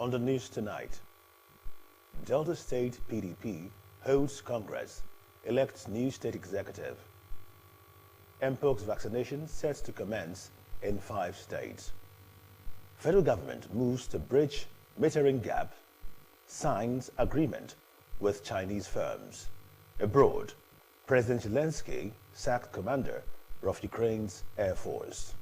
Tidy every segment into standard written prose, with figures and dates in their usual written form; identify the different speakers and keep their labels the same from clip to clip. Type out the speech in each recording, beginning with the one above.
Speaker 1: On the news tonight, Delta State PDP holds Congress, elects new state executive. Mpox vaccination set to commence in 5 states. Federal government moves to bridge metering gap, signs agreement with Chinese firms. Abroad, President Zelensky sacked commander of Ukraine's Air Force.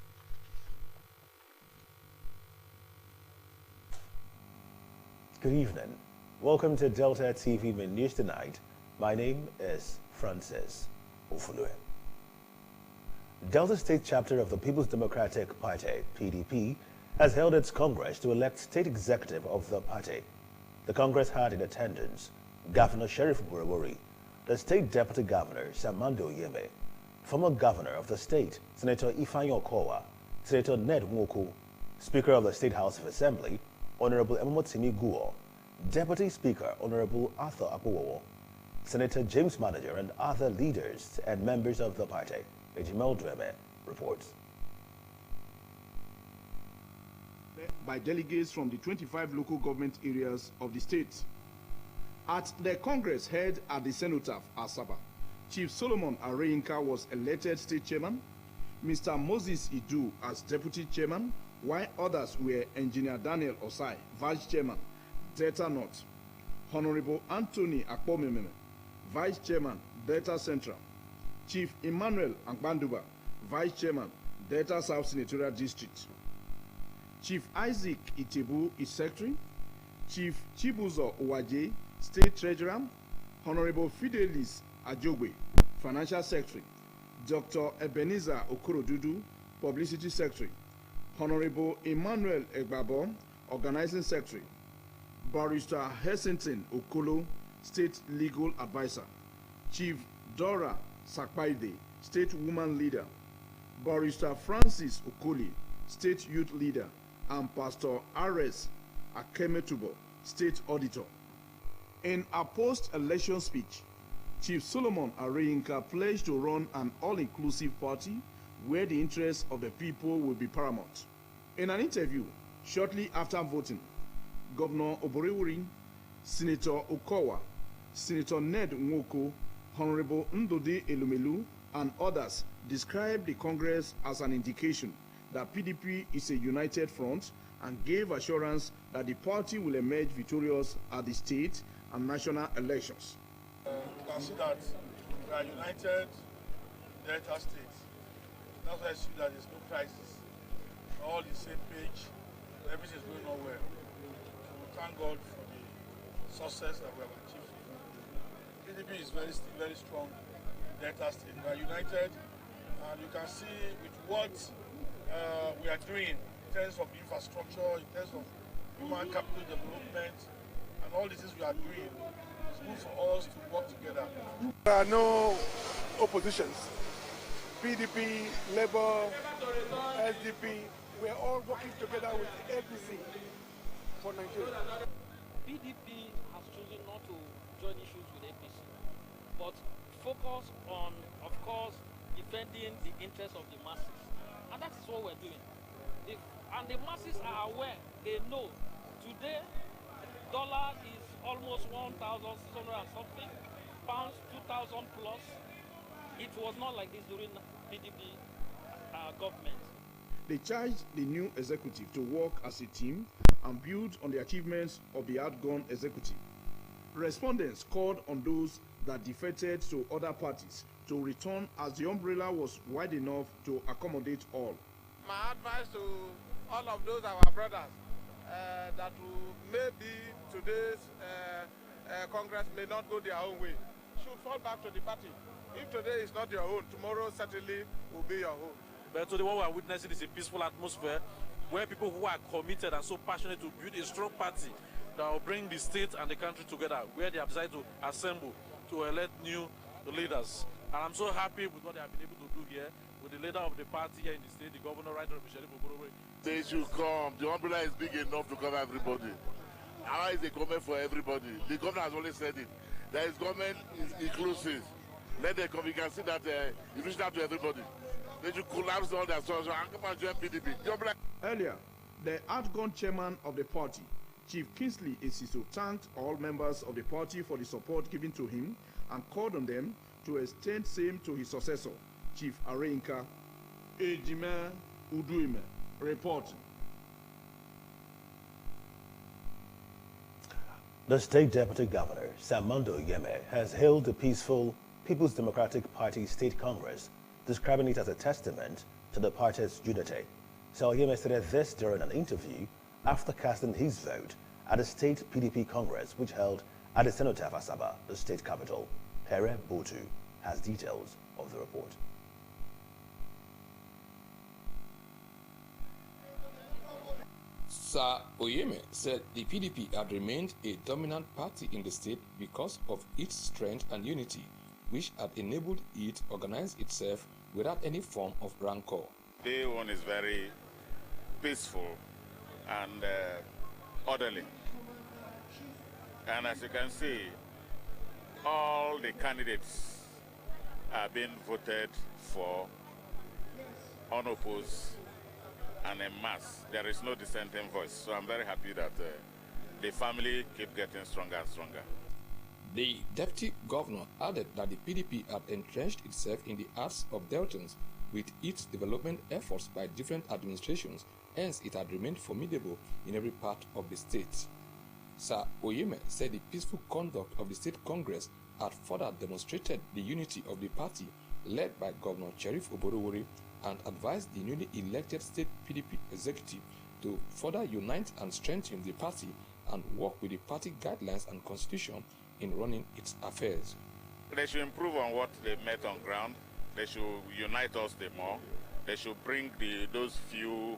Speaker 1: Good evening. Welcome to Delta TV News Tonight. My name is Francis Ofulue. Delta State chapter of the People's Democratic Party, PDP, has held its Congress to elect state executive of the party. The Congress had in attendance Governor Sheriff Burawori, the State Deputy Governor Samando Yeme, former Governor of the state, Senator Ifeanyi Okowa, Senator Ned Nwoko, Speaker of the State House of Assembly, Honorable Emomotimi Guo, Deputy Speaker Honorable Arthur Akpowowo, Senator James Manager, and other leaders and members of the party. Ejimel Dweme reports.
Speaker 2: By delegates from the 25 local government areas of the state. At the Congress held at the Cenotaph, Asaba, Chief Solomon Areyinka was elected state chairman, Mr. Moses Idu as deputy chairman, while others were Engineer Daniel Osai, vice chairman, Delta North, Honorable Anthony Akpomememe, vice chairman, Delta Central, Chief Emmanuel Angbanduba, vice chairman, Delta South Senatorial District, Chief Isaac Itebu is secretary, Chief Chibuzo Owaje, state treasurer, Honorable Fidelis Ajogwe, financial secretary, Dr. Ebenezer Okorodudu, publicity secretary, Honorable Emmanuel Egbabo, organizing secretary, Barrister Hessington Okolo, state legal advisor, Chief Dora Sakpaide, state woman leader, Barrister Francis Okoli, state youth leader, and Pastor R.S. Akemetubo, state auditor. In a post-election speech, Chief Solomon Areyinka pledged to run an all-inclusive party where the interests of the people will be paramount. In an interview shortly after voting, Governor Oborewuri, Senator Okowa, Senator Ned Nwoko, Honorable Ndodi Elumelu, and others described the Congress as an indication that PDP is a united front and gave assurance that the party will emerge victorious at the state and national elections.
Speaker 3: You can see that we are united Delta States. That's why I see that there's no crisis. We're all the same page. Everything is going on well. So we thank God for the success that we have achieved. PDP is still very strong in Delta State. We are united, and you can see with what we are doing in terms of infrastructure, in terms of human capital development, and all the things we are doing. It's good for us to work together.
Speaker 4: There are no oppositions. PDP, Labour, SDP, we are all working together with the APC for Nigeria.
Speaker 5: PDP has chosen not to join issues with APC, but focus on, of course, defending the interests of the masses. And that is what we're doing. And the masses are aware, they know. Today, dollar is almost 1,600 and something, pounds 2,000 plus. It was not like this during PDP government.
Speaker 2: They charged the new executive to work as a team and build on the achievements of the outgone executive. Respondents called on those that defected to other parties to return as the umbrella was wide enough to accommodate all.
Speaker 6: My advice to all of those our brothers that maybe today's Congress may not go their own way should fall back to the party. If today is not your own, tomorrow certainly will be your own.
Speaker 7: But today what we are witnessing is a peaceful atmosphere where people who are committed and so passionate to build a strong party that will bring the state and the country together, where they have decided to assemble to elect new leaders. And I'm so happy with what they have been able to do here with the leader of the party here in the state, the governor, right of Sheriff Oborowori.
Speaker 8: They should come. The umbrella is big enough to cover everybody. Our is a government for everybody. The governor has always said it. That his government is inclusive. Let them come. You can see that it reached out to everybody. They should collapse all their structure and come and join PDP.
Speaker 2: Earlier, the outgone chairman of the party, Chief Kingsley Esiso thanked all members of the party for the support given to him and called on them to extend same to his successor, Chief Areyinka. Ejime Uduime reporting.
Speaker 1: The State Deputy Governor, Samondo Yeme, has hailed the peaceful People's Democratic Party State Congress, describing it as a testament to the party's unity. Yeme said this during an interview after casting his vote at the State PDP Congress, which held at the Cenotaph Asaba, the state capital. Pere Botu has details of the report.
Speaker 9: Sir Oyeme said the PDP had remained a dominant party in the state because of its strength and unity, which had enabled it to organize itself without any form of rancor.
Speaker 10: Day one is very peaceful and orderly. And as you can see, all the candidates are being voted for unopposed and en masse. There is no dissenting voice. So I'm very happy that the family keep getting stronger and stronger.
Speaker 9: The deputy governor added that the PDP had entrenched itself in the hearts of Deltans with its development efforts by different administrations, hence it had remained formidable in every part of the state. Sir Oyeme said the peaceful conduct of the State Congress had further demonstrated the unity of the party led by Governor Sheriff Oborowori, and advised the newly elected State PDP executive to further unite and strengthen the party and work with the party guidelines and constitution in running its affairs.
Speaker 10: They should improve on what they met on ground. They should unite us the more. They should bring those few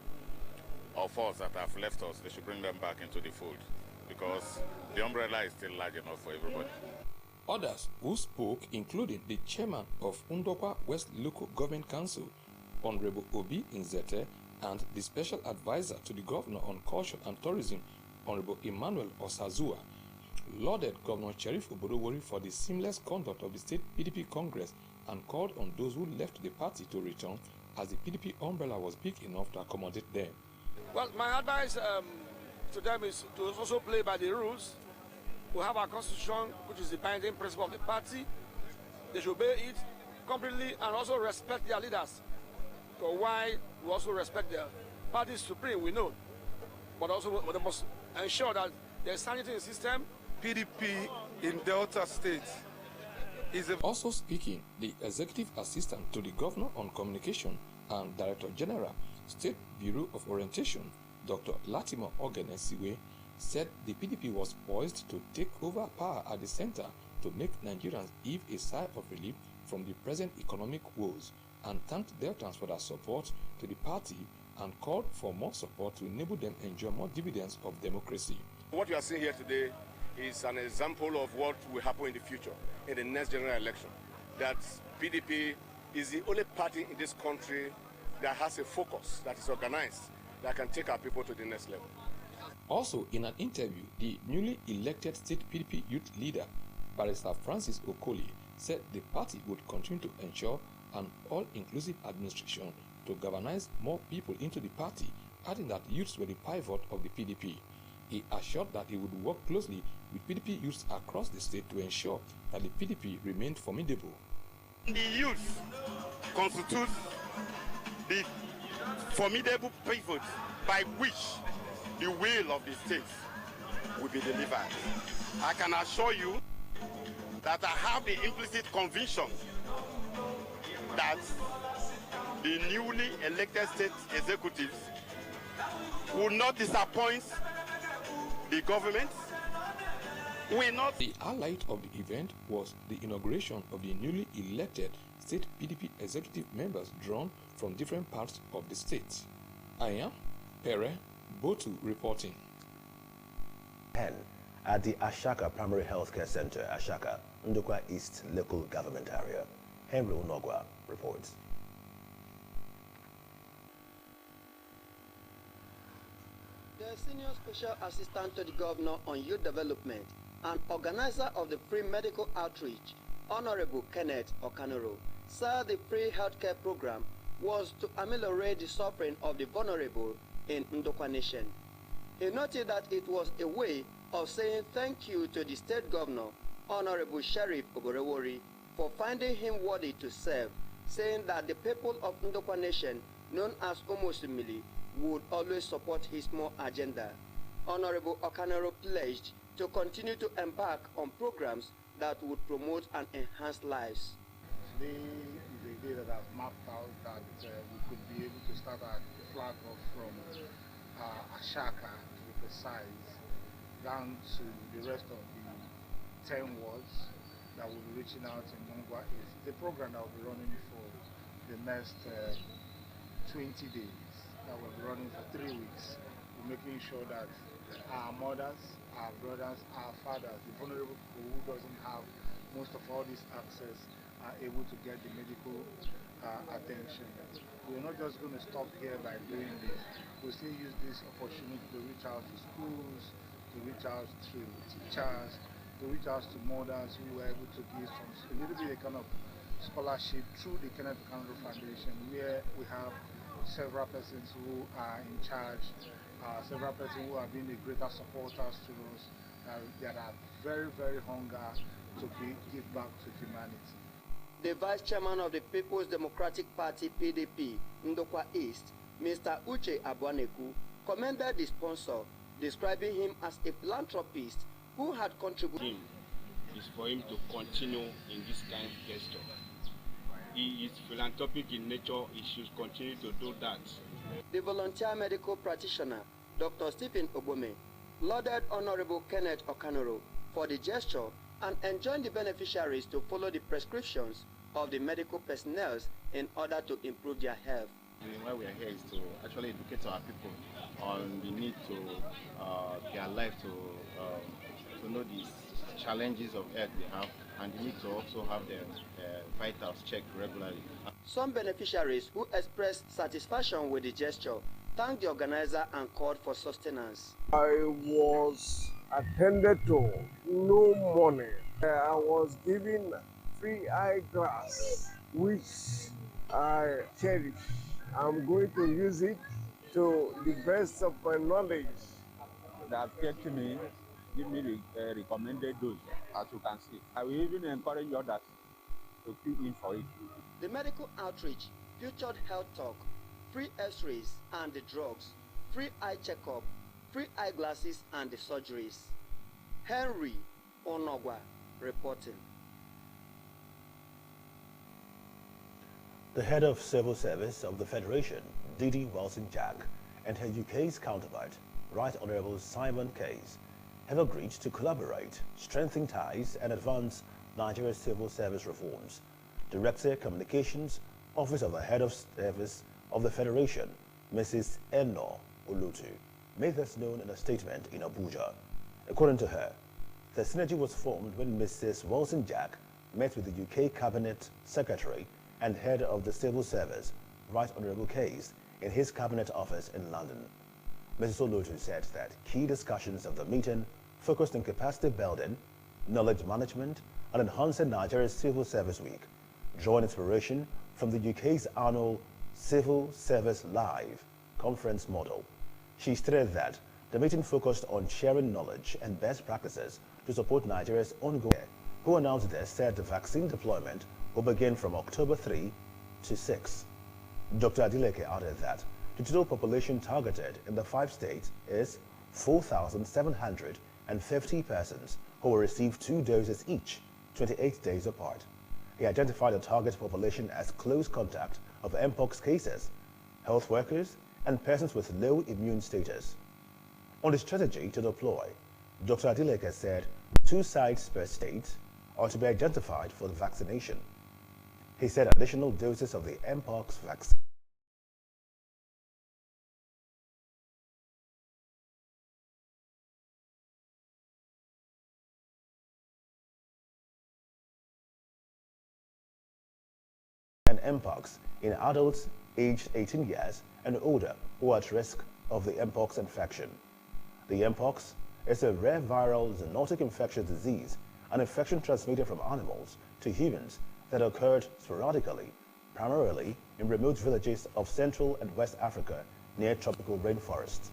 Speaker 10: of us that have left us, they should bring them back into the fold, because the umbrella is still large enough for everybody.
Speaker 9: Others who spoke included the chairman of Ndokwa West Local Government Council, Honorable Obi Nzete, and the special advisor to the governor on culture and tourism, Honorable Emmanuel Osazua, lauded Governor Sheriff Oborowori for the seamless conduct of the State PDP Congress and called on those who left the party to return, as the PDP umbrella was big enough to accommodate them.
Speaker 4: Well, my advice to them is to also play by the rules. We have our constitution, which is the binding principle of the party. They should obey it completely and also respect their leaders. So why we also respect their party supreme, we know. But also they must ensure that there's sanity in the system.
Speaker 6: PDP in Delta State is
Speaker 9: also speaking, the executive assistant to the governor on communication and director general, State Bureau of Orientation, Dr. Latimer Ogenesiwe, said the PDP was poised to take over power at the center to make Nigerians heave a sigh of relief from the present economic woes, and thanked Deltans for their support to the party and called for more support to enable them enjoy more dividends of democracy.
Speaker 11: What you are seeing here today is an example of what will happen in the future, in the next general election. That PDP is the only party in this country that has a focus, that is organized, that can take our people to the next level.
Speaker 9: Also, in an interview, the newly elected State PDP youth leader, Barrister Francis Okoli, said the party would continue to ensure an all-inclusive administration to galvanize more people into the party, adding that youths were the pivot of the PDP. He assured that he would work closely with PDP youths across the state to ensure that the PDP remained formidable.
Speaker 12: The youth constitute the formidable pivot by which the will of the state will be delivered. I can assure you that I have the implicit conviction that the newly elected state executives will not disappoint the government.
Speaker 9: The highlight of the event was the inauguration of the newly elected state PDP executive members drawn from different parts of the state. I am Pere Botu reporting.
Speaker 1: At the Ashaka Primary Healthcare Center, Ashaka, Ndokwa East Local Government Area, Henry Unogwa reports.
Speaker 13: The Senior Special Assistant to the Governor on Youth Development and organizer of the free medical outreach, Honorable Kenneth Okanoro, said the free healthcare program was to ameliorate the suffering of the vulnerable in Ndokwa Nation. He noted that it was a way of saying thank you to the state governor, Honorable Sheriff Oborewori, for finding him worthy to serve, saying that the people of Ndokwa Nation, known as Omosimili, would always support his small agenda. Honorable Okanero pledged to continue to embark on programs that would promote and enhance lives.
Speaker 14: Today is a day that I've mapped out that we could be able to start our flag off from Ashaka, to be precise, down to the rest of the 10 wards that will be reaching out in Mongwa. It's a program that will be running for the next 20 days, that will be running for 3 weeks. We're making sure that our mothers, our brothers, our fathers, the vulnerable people who doesn't have most of all this access are able to get the medical attention. We're not just going to stop here by doing this. We'll still use this opportunity to reach out to schools, to reach out to teachers, to reach out to mothers who were able to give a little bit of kind of scholarship through the Kenneth Okanoro Foundation, where we have several persons who are in charge, several persons who have been the greater supporters to us, that are very, very hungry to give back to humanity.
Speaker 13: The Vice Chairman of the People's Democratic Party, PDP, Ndokwa East, Mr. Uche Abwaneku, commended the sponsor, describing him as a philanthropist who had contributed.
Speaker 15: Is for him to continue in this kind of gesture. He is philanthropic in nature, he should continue to do that.
Speaker 13: The volunteer medical practitioner, Dr. Stephen Obome, lauded Honorable Kenneth Okanoro for the gesture and enjoined the beneficiaries to follow the prescriptions of the medical personnel in order to improve their health.
Speaker 16: And why we are here is to actually educate our people on the need to their life to know the challenges of health they have, and the need to also have their vitals checked regularly.
Speaker 13: Some beneficiaries who expressed satisfaction with the gesture thanked the organizer and called for sustenance.
Speaker 17: I was attended to, no money. I was given free eyeglass, which I cherish. I'm going to use it to the best of my knowledge.
Speaker 18: They have kept me, give me the recommended dose, as you can see. I will even encourage others to queue in for it.
Speaker 13: The medical outreach featured health talk, free x-rays and the drugs, free eye checkup, free eyeglasses and the surgeries. Henry Onogwa reporting.
Speaker 1: The head of civil service of the Federation, Didi Welson-Jack, and her UK's counterpart, Right Honourable Simon Case, have agreed to collaborate, strengthen ties and advance Nigeria's civil service reforms. Director Communications, Office of the Head of Service of the Federation, Mrs. Eno Olutu, made this known in a statement in Abuja. According to her, the synergy was formed when Mrs. Welson-Jack met with the UK Cabinet Secretary and Head of the Civil Service, Right Honourable Case, in his Cabinet office in London. Mrs. Olutu said that key discussions of the meeting focused on capacity building, knowledge management, and enhancing Nigeria's Civil Service Week, drawing inspiration from the UK's annual Civil Service Live conference model. She stated that the meeting focused on sharing knowledge and best practices to support Nigeria's ongoing. Who announced this said the vaccine deployment will begin from October 3 to 6. Dr. Adileke added that the total population targeted in the 5 states is 4,750 persons who will receive 2 doses each, 28 days apart. He identified the target population as close contact of Mpox cases, health workers, and persons with low immune status. On the strategy to deploy, Dr. Adileke said 2 sites per state are to be identified for the vaccination. He said additional doses of the Mpox vaccine and Mpox in adults aged 18 years and older who are at risk of the Mpox infection. The Mpox is a rare viral zoonotic infectious disease, an infection transmitted from animals to humans that occurred sporadically, primarily in remote villages of Central and West Africa near tropical rainforests.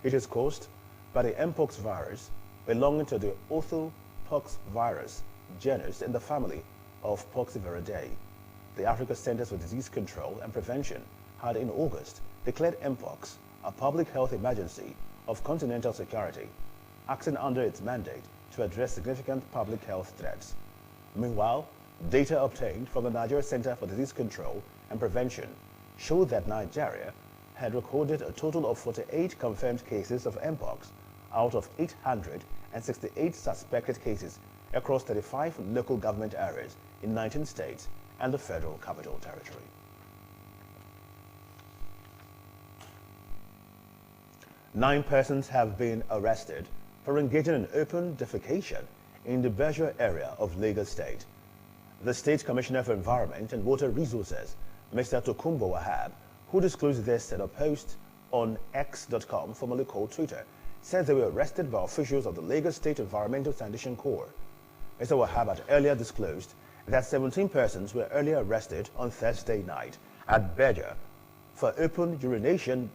Speaker 1: It is caused by the Mpox virus belonging to the orthopox virus genus in the family of Poxviridae. The Africa Centers for Disease Control and Prevention had in August declared Mpox a public health emergency of continental security, acting under its mandate to address significant public health threats. Meanwhile, data obtained from the Nigeria Center for Disease Control and Prevention showed that Nigeria had recorded a total of 48 confirmed cases of Mpox out of 868 suspected cases across 35 local government areas in 19 states and the Federal Capital Territory. Nine persons have been arrested for engaging in open defecation in the Beja area of Lagos State. The State Commissioner for Environment and Water Resources, Mr. Tokumbo Wahab, who disclosed this in a post on X.com, formerly called Twitter, said they were arrested by officials of the Lagos State Environmental Sanitation Corps. Mr. Wahab had earlier disclosed that 17 persons were earlier arrested on Thursday night at Beja for open urination,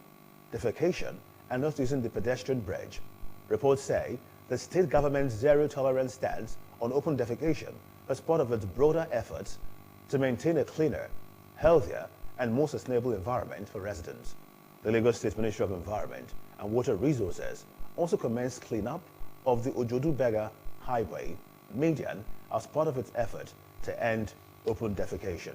Speaker 1: defecation, and not using the pedestrian bridge. Reports say the state government's zero-tolerance stance on open defecation as part of its broader efforts to maintain a cleaner, healthier, and more sustainable environment for residents. The Lagos State Ministry of Environment and Water Resources also commenced cleanup of the Ojodu-Bega Highway median as part of its effort to end open defecation.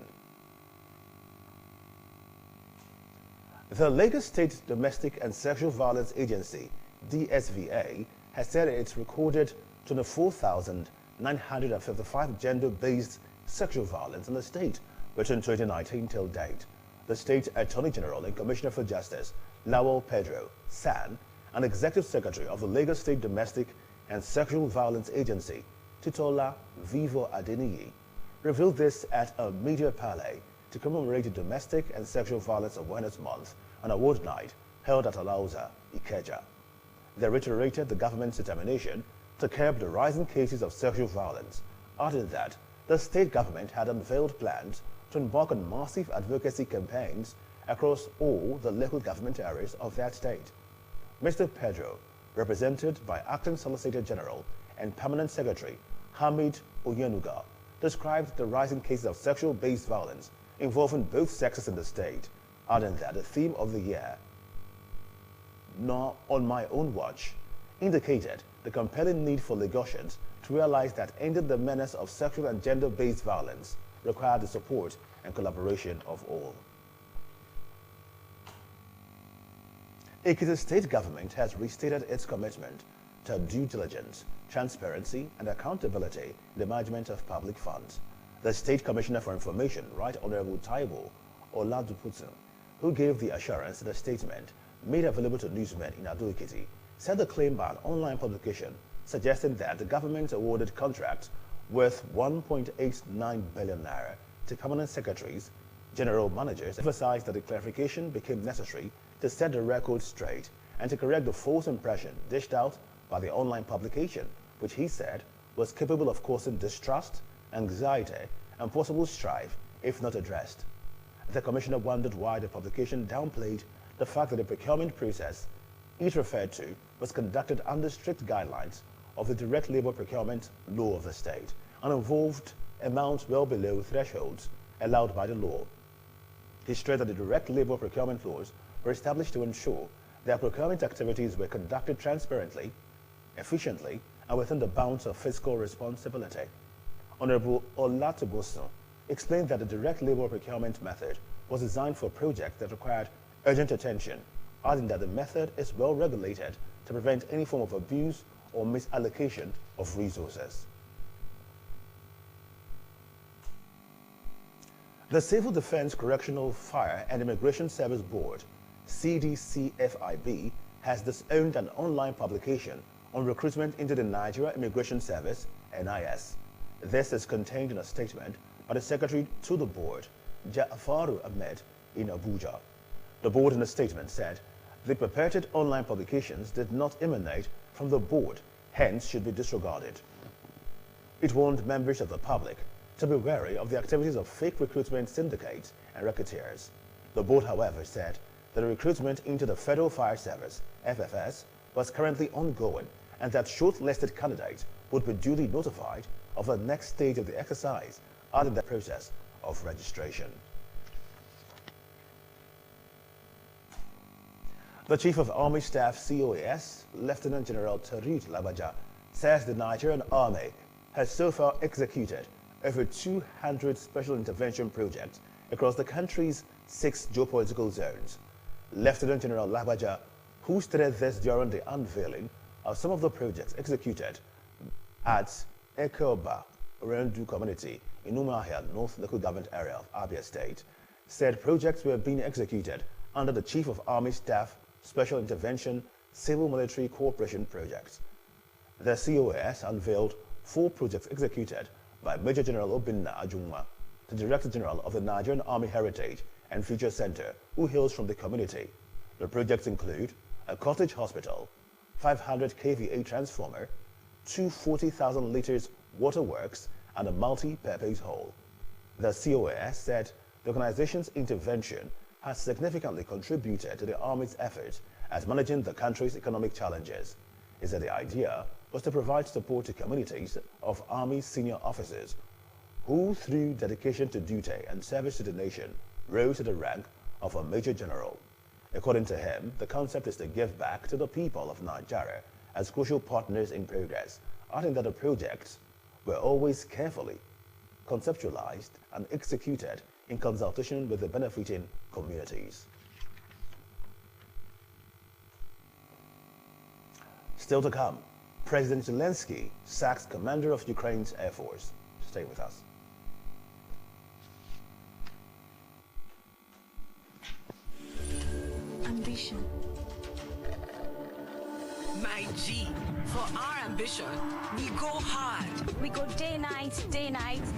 Speaker 1: The Lagos State Domestic and Sexual Violence Agency, DSVA, has said it's recorded 24,955 gender-based sexual violence in the state between 2019 till date. The State Attorney General and Commissioner for Justice, Lawal Pedro San, and Executive Secretary of the Lagos State Domestic and Sexual Violence Agency, Titola Vivo Adeniyi, revealed this at a media parley to commemorate the Domestic and Sexual Violence Awareness Month, an award night held at Alausa, Ikeja. They reiterated the government's determination to curb the rising cases of sexual violence, adding that the state government had unveiled plans to embark on massive advocacy campaigns across all the local government areas of that state. Mr. Pedro, represented by Acting Solicitor General and Permanent Secretary Hamid Oyenuga, described the rising cases of sexual-based violence involving both sexes in the state, adding that the theme of the year, "Not on My Own Watch," indicated the compelling need for Lagosians to realize that ending the menace of sexual and gender-based violence required the support and collaboration of all. Ekiti State Government has restated its commitment to due diligence, transparency, and accountability in the management of public funds. The State Commissioner for Information, Right Honorable Taiwo Oladuputu, who gave the assurance in a statement made available to newsmen in Ado Ekiti, said the claim by an online publication suggesting that the government awarded contracts worth 1.89 billion naira to permanent secretaries, general managers, emphasized that the clarification became necessary to set the record straight and to correct the false impression dished out by the online publication, which he said was capable of causing distrust, anxiety, and possible strife if not addressed. The commissioner wondered why the publication downplayed the fact that the procurement process it referred to was conducted under strict guidelines of the direct labor procurement law of the state and involved amounts well below thresholds allowed by the law. He stressed that the direct labor procurement laws were established to ensure that procurement activities were conducted transparently, efficiently, and within the bounds of fiscal responsibility. Honorable Olatubosun explained that the direct labor procurement method was designed for projects that required urgent attention, adding that the method is well regulated to prevent any form of abuse or misallocation of resources. The Civil Defense Correctional Fire and Immigration Service Board, CDCFIB, has disowned an online publication on recruitment into the Nigeria Immigration Service, NIS. This is contained in a statement by the Secretary to the Board, Ja'faru Ahmed, in Abuja. The Board in a statement said the purported online publications did not emanate from the Board, hence should be disregarded. It warned members of the public to be wary of the activities of fake recruitment syndicates and racketeers. The Board, however, said the recruitment into the Federal Fire Service, FFS, was currently ongoing and that shortlisted candidates would be duly notified of the next stage of the exercise under the process of registration. The Chief of Army Staff COAS, Lieutenant General Tarid Lagbaja, says the Nigerian Army has so far executed over 200 special intervention projects across the country's 6 geopolitical zones. Lieutenant General Lagbaja, who stated this during the unveiling of some of the projects executed at Ekoba, Rendu community in Umuahia, North Local Government Area of Abia State, said projects were being executed under the Chief of Army Staff Special Intervention Civil-Military Cooperation Projects. The COAS unveiled 4 projects executed by Major General Obinna Ajunwa, the Director General of the Nigerian Army Heritage and Future Center, who hails from the community. The projects include a cottage hospital, 500 kVA transformer, 240,000 liters waterworks, and a multi-purpose hall. The COAS said the organization's intervention has significantly contributed to the Army's efforts at managing the country's economic challenges. It said the idea was to provide support to communities of Army senior officers who, through dedication to duty and service to the nation, rose to the rank of a Major General. According to him, the concept is to give back to the people of Nigeria as crucial partners in progress, adding that the projects were always carefully conceptualized and executed in consultation with the benefiting communities. Still to come, President Zelensky sacks commander of Ukraine's Air Force. Stay with us.
Speaker 19: Ambition.
Speaker 20: My G, for our ambition, we go hard.
Speaker 19: We go day night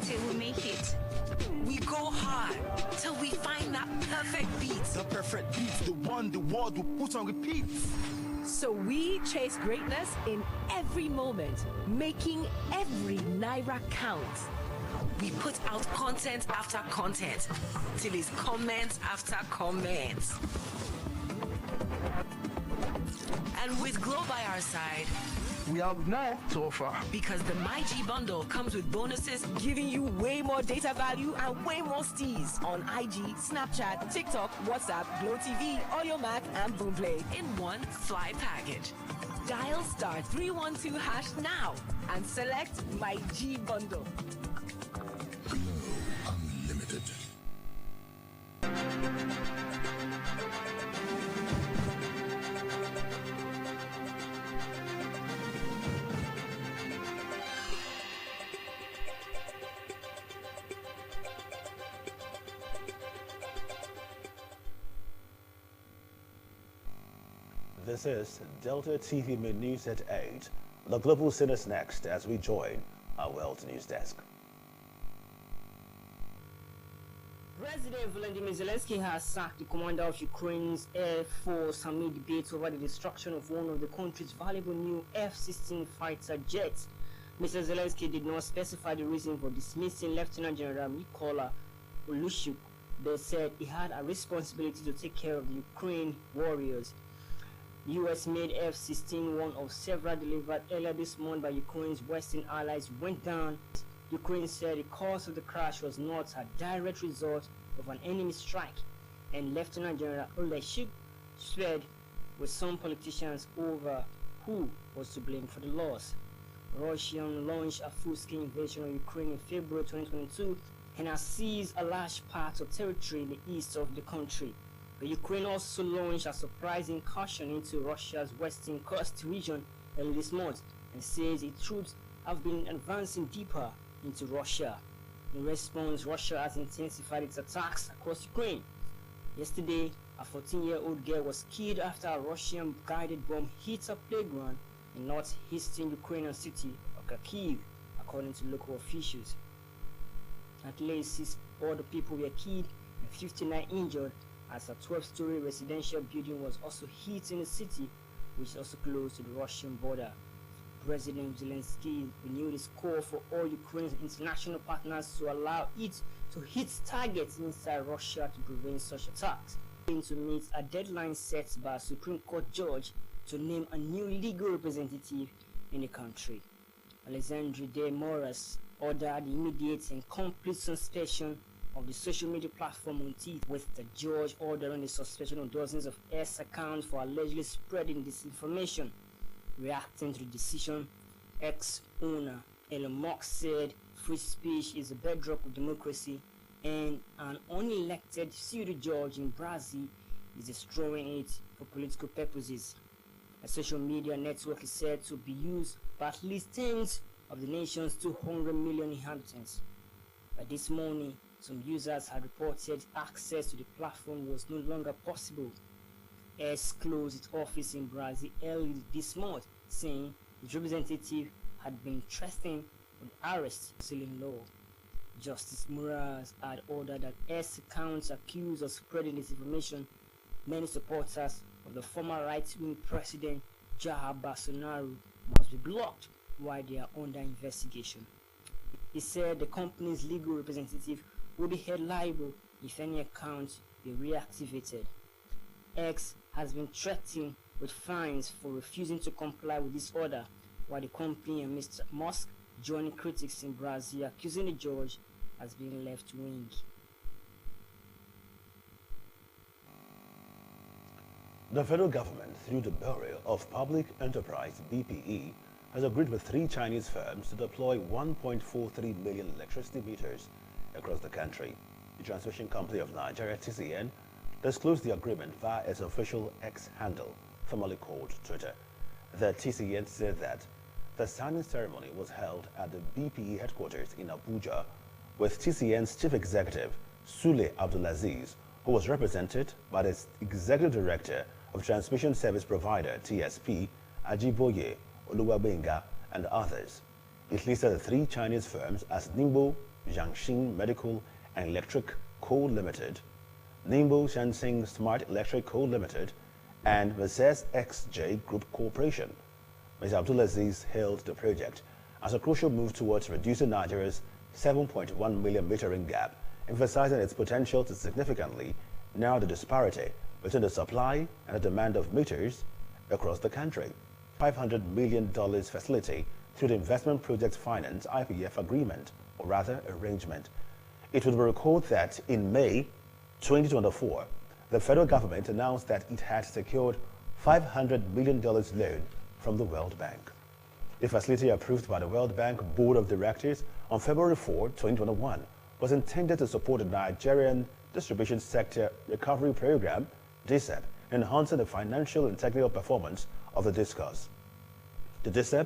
Speaker 19: till we make it.
Speaker 20: We go hard till we find that perfect beat.
Speaker 21: The perfect beat, the one the world will put on repeat.
Speaker 22: So we chase greatness in every moment, making every naira count.
Speaker 20: We put out content after content till it's comment after comment. And with Glow by our side,
Speaker 21: we have more to offer.
Speaker 20: Because the MyG bundle comes with bonuses,
Speaker 22: giving you way more data value and way more steez on IG, Snapchat, TikTok, WhatsApp, Glow TV, Audiomack, and Boomplay
Speaker 20: in one fly package.
Speaker 22: Dial *312# now and select MyG bundle.
Speaker 23: Glow Unlimited.
Speaker 1: This is Delta TV Mid News at 8. The global scene is next as we join our World News Desk.
Speaker 24: President Volodymyr Zelensky has sacked the commander of Ukraine's Air Force amid debates over the destruction of one of the country's valuable new F-16 fighter jets. Mr. Zelensky did not specify the reason for dismissing Lieutenant General Mykola Olushuk, but said he had a responsibility to take care of the Ukraine warriors. US-made F-16, one of several delivered earlier this month by Ukraine's Western allies, went down. Ukraine said the cause of the crash was not a direct result of an enemy strike, and Lieutenant General Oleshuk spread with some politicians over who was to blame for the loss. Russia launched a full-scale invasion of Ukraine in February 2022 and has seized a large part of territory in the east of the country. But Ukraine also launched a surprise incursion into Russia's western coast region early this month and says its troops have been advancing deeper into Russia. In response, Russia has intensified its attacks across Ukraine. Yesterday, a 14-year-old girl was killed after a Russian guided bomb hit a playground in northeastern Ukrainian city of Kharkiv, according to local officials. At least 6 other people were killed and 59 injured as a 12-story residential building was also hit in the city, which is also close to the Russian border. President Zelensky renewed his call for all Ukraine's international partners to allow it to hit targets inside Russia to prevent such attacks. to meet a deadline set by a Supreme Court judge to name a new legal representative in the country. Alexandre de Moraes ordered the immediate and complete suspension of the social media platform on Twitter, with the judge ordering the suspension of dozens of X accounts for allegedly spreading disinformation. Reacting to the decision, X owner Elon Musk said free speech is the bedrock of democracy, and an unelected pseudo judge in Brazil is destroying it for political purposes. A social media network is said to be used by at least tens of the nation's 200 million inhabitants. By this morning, some users had reported access to the platform was no longer possible. X closed its office in Brazil early this month, saying its representative had been threatened with arrest sealing law. Justice Moraes had ordered that X accounts accused of spreading disinformation. Many supporters of the former right-wing president Jair Bolsonaro must be blocked while they are under investigation. He said the company's legal representative will be held liable if any accounts be reactivated. X has been threatened with fines for refusing to comply with this order, while the company and Mr. Musk joining critics in Brazil accusing the judge as being left-wing.
Speaker 1: The federal government, through the Bureau of Public Enterprise (BPE), has agreed with 3 Chinese firms to deploy 1.43 million electricity meters across the country. The Transmission Company of Nigeria, TCN, disclosed the agreement via its official X handle, formerly called Twitter. The TCN said that the signing ceremony was held at the BPE headquarters in Abuja, with TCN's chief executive, Sule Abdulaziz, who was represented by the executive director of transmission service provider, TSP, Ajiboye Oluwabenga, and others. It listed the 3 Chinese firms as Ningbo Jiangxin Medical and Electric Co. Limited, Ningbo Shaanxi Smart Electric Co. Limited, and Mercedes XJ Group Corporation. Mr. Abdulaziz hailed the project as a crucial move towards reducing Nigeria's 7.1 million metering gap, emphasizing its potential to significantly narrow the disparity between the supply and the demand of meters across the country. $500 million facility through the Investment Project Finance IPF agreement, or rather arrangement. It would be recalled that in May 2024, the federal government announced that it had secured $500 million loan from the World Bank. The facility approved by the World Bank Board of Directors on February 4, 2021, was intended to support the Nigerian Distribution Sector Recovery Program, DSEP, enhancing the financial and technical performance of the DISCOs. The DSEP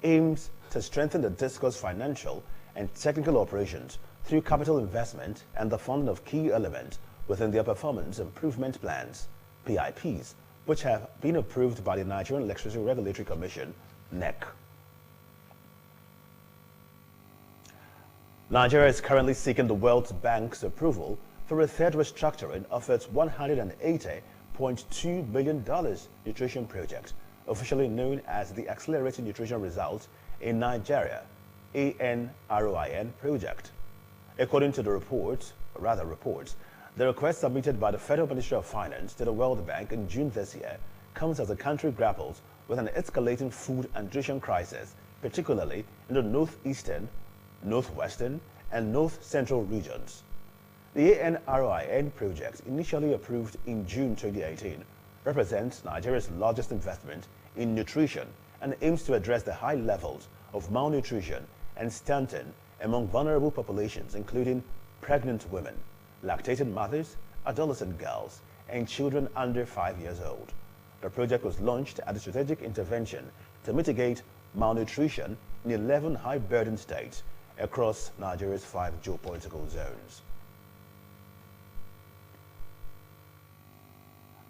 Speaker 1: aims to strengthen the DISCO's financial and technical operations through capital investment and the funding of key elements within their performance improvement plans, PIPs, which have been approved by the Nigerian Electricity Regulatory Commission, NEC. Nigeria is currently seeking the World Bank's approval for a third restructuring of its $180.2 billion nutrition project, officially known as the Accelerating Nutrition Results in Nigeria, ANROIN project. According to the reports, the request submitted by the Federal Ministry of Finance to the World Bank in June this year comes as the country grapples with an escalating food and nutrition crisis, particularly in the northeastern, northwestern, and north-central regions. The ANROIN project, initially approved in June 2018, represents Nigeria's largest investment in nutrition and aims to address the high levels of malnutrition and stunting among vulnerable populations, including pregnant women, lactating mothers, adolescent girls, and children under 5 years old. The project was launched as a strategic intervention to mitigate malnutrition in 11 high-burden states across Nigeria's 5 geopolitical zones.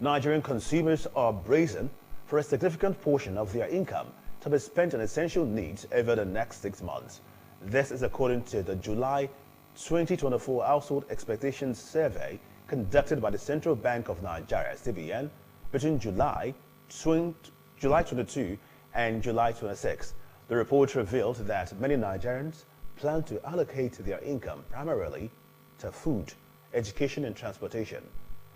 Speaker 1: Nigerian consumers are bracing for a significant portion of their income to be spent on essential needs over the next 6 months. This is according to the July 2024 Household Expectations Survey conducted by the Central Bank of Nigeria, CBN, between July 22 and July 26. The report revealed that many Nigerians plan to allocate their income primarily to food, education, and transportation.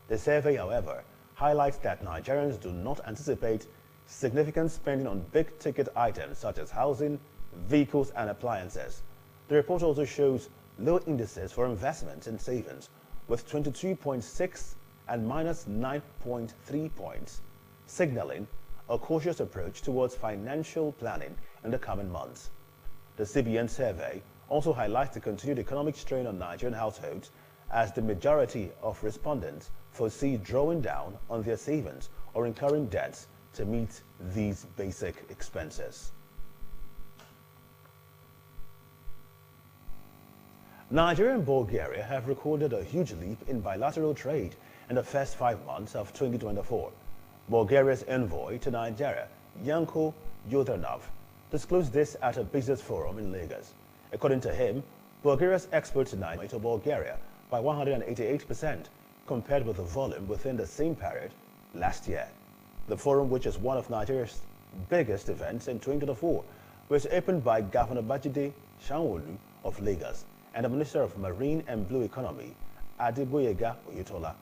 Speaker 1: The survey, however, highlights that Nigerians do not anticipate significant spending on big-ticket items such as housing, vehicles, and appliances. The report also shows low indices for investments and savings, with 22.6 and minus 9.3 points, signaling a cautious approach towards financial planning in the coming months. The CBN survey also highlights the continued economic strain on Nigerian households, as the majority of respondents foresee drawing down on their savings or incurring debts to meet these basic expenses. Nigeria and Bulgaria have recorded a huge leap in bilateral trade in the first 5 months of 2024. Bulgaria's envoy to Nigeria, Yanko Yudranov, disclosed this at a business forum in Lagos. According to him, Bulgaria's exports to Bulgaria by 188% compared with the volume within the same period last year. The forum, which is one of Nigeria's biggest events in 2024, was opened by Governor Bajide Sanwo-Olu of Lagos and the Minister of Marine and Blue Economy, Adeboyega Oyetola.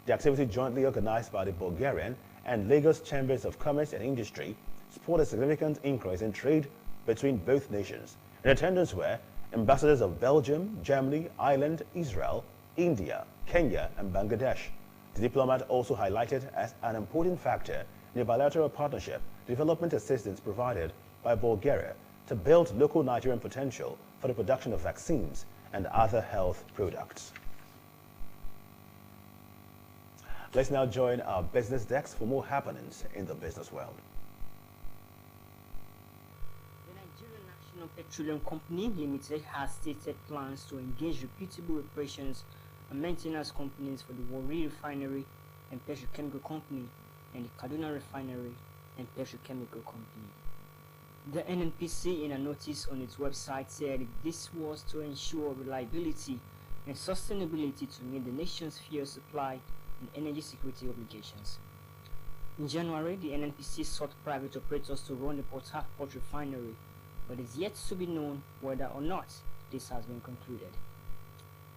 Speaker 1: The activity, jointly organized by the Bulgarian and Lagos Chambers of Commerce and Industry, spurred a significant increase in trade between both nations. In attendance were ambassadors of Belgium, Germany, Ireland, Israel, India, Kenya, and Bangladesh. The diplomat also highlighted as an important factor in the bilateral partnership development assistance provided by Bulgaria to build local Nigerian potential for the production of vaccines and other health products. Let's now join our business desk for more happenings in the business world.
Speaker 24: The Nigerian National Petroleum Company Limited has stated plans to engage reputable operations and maintenance companies for the Warri Refinery and Petrochemical Company and the Kaduna Refinery and Petrochemical Company. The NNPC, in a notice on its website, said this was to ensure reliability and sustainability to meet the nation's fuel supply and energy security obligations. In January, the NNPC sought private operators to run the Port Harcourt refinery, but it is yet to be known whether or not this has been concluded.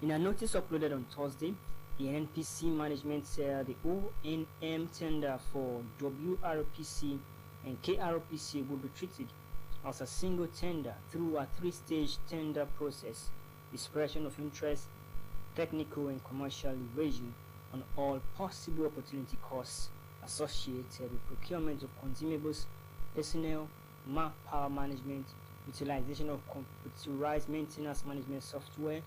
Speaker 24: In a notice uploaded on Thursday, the NNPC management said the O&M tender for WRPC and KRPC would be treated as a single tender through a three-stage tender process: expression of interest, technical and commercial evaluation on all possible opportunity costs associated with procurement of consumables, personnel, manpower management, utilization of computerized maintenance management software,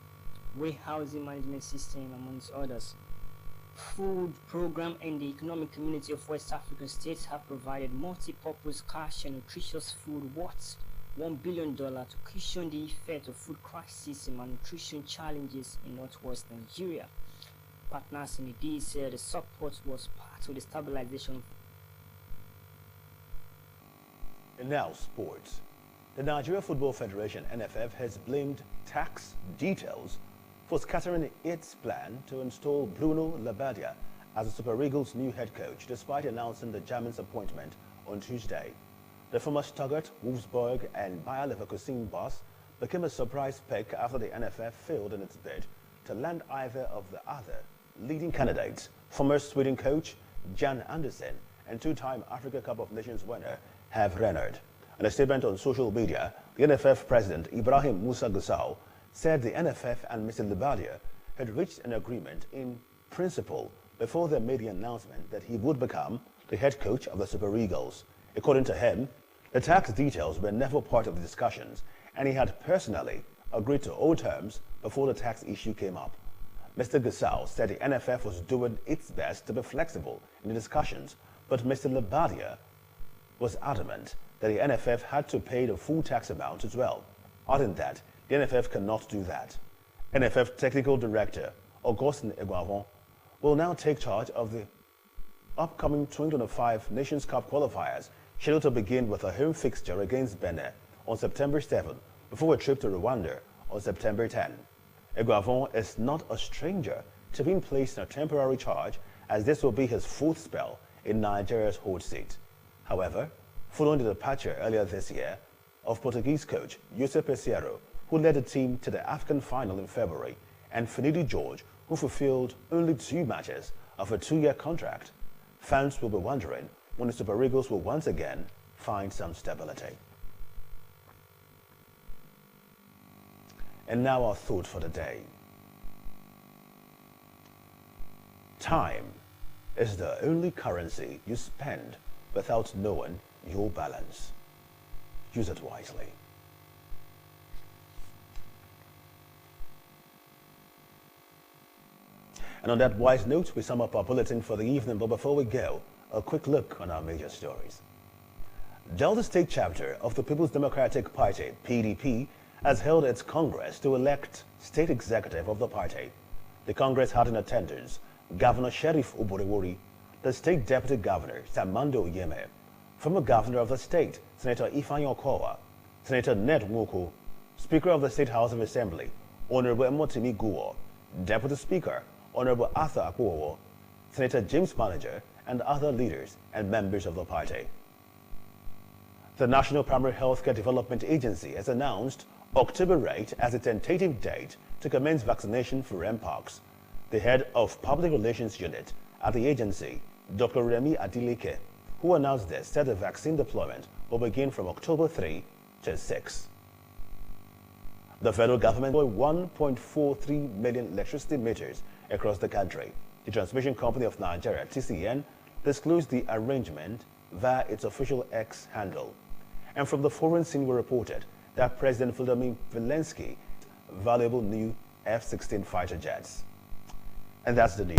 Speaker 24: warehousing management system, amongst others. Food Program and the Economic Community of West African States have provided multi-purpose cash and nutritious food worth $1 billion to cushion the effect of food crisis and malnutrition challenges in northwest Nigeria. Partners in the deal said the support was part of the stabilization.
Speaker 1: And now, sports. The Nigeria Football Federation, NFF, has blamed tax details for scattering its plan to install Bruno Labbadia as the Super Eagles' new head coach, despite announcing the German's appointment on Tuesday. The former Stuttgart, Wolfsburg, and Bayer Leverkusen boss became a surprise pick after the NFF failed in its bid to land either of the other leading candidates, former Sweden coach Jan Andersson and two-time Africa Cup of Nations winner Hervé Renard. In a statement on social media, the NFF president Ibrahim Musa Gusau said the NFF and Mr. Labbadia had reached an agreement in principle before they made the announcement that he would become the head coach of the Super Eagles. According to him, the tax details were never part of the discussions, and he had personally agreed to all terms before the tax issue came up. Mr. Gusau said the NFF was doing its best to be flexible in the discussions, but Mr. Labbadia was adamant that the NFF had to pay the full tax amount as well. Other than that, the NFF cannot do that. NFF Technical Director Augustin Eguavon will now take charge of the upcoming 2025 Nations Cup qualifiers, scheduled to begin with a home fixture against Benin on September 7 before a trip to Rwanda on September 10. Eguavon is not a stranger to being placed in a temporary charge, as this will be his fourth spell in Nigeria's hold seat. However, following the departure earlier this year of Portuguese coach José Peseiro, who led the team to the African final in February, and Finidi George, who fulfilled only 2 matches of a 2-year contract, fans will be wondering when the Super Eagles will once again find some stability. And now our thought for the day. Time is the only currency you spend without knowing your balance. Use it wisely. And on that wise note, we sum up our bulletin for the evening. But before we go, a quick look on our major stories. Delta State chapter of the People's Democratic Party, PDP, has held its Congress to elect state executive of the party. The Congress had in attendance Governor Sheriff Oborewori, the State Deputy Governor Samando Yeme, former Governor of the state, Senator Ifeanyi Okowa, Senator Ned Nwoko, Speaker of the State House of Assembly, Honorable Emotimi Guo, Deputy Speaker, Honorable Arthur Akpowo, Senator James Manager, and other leaders and members of the party. The National Primary Healthcare Development Agency has announced October 8 as a tentative date to commence vaccination for Mpox. The head of Public Relations Unit at the agency, Dr. Remy Adilike, who announced this, said the vaccine deployment will begin from October 3 to 6. The federal government deployed 1.43 million electricity meters across the country. The Transmission Company of Nigeria, TCN, disclosed the arrangement via its official X handle. And from the foreign scene, we reported that President Volodymyr Zelensky valuable new F-16 fighter jets. And that's the news.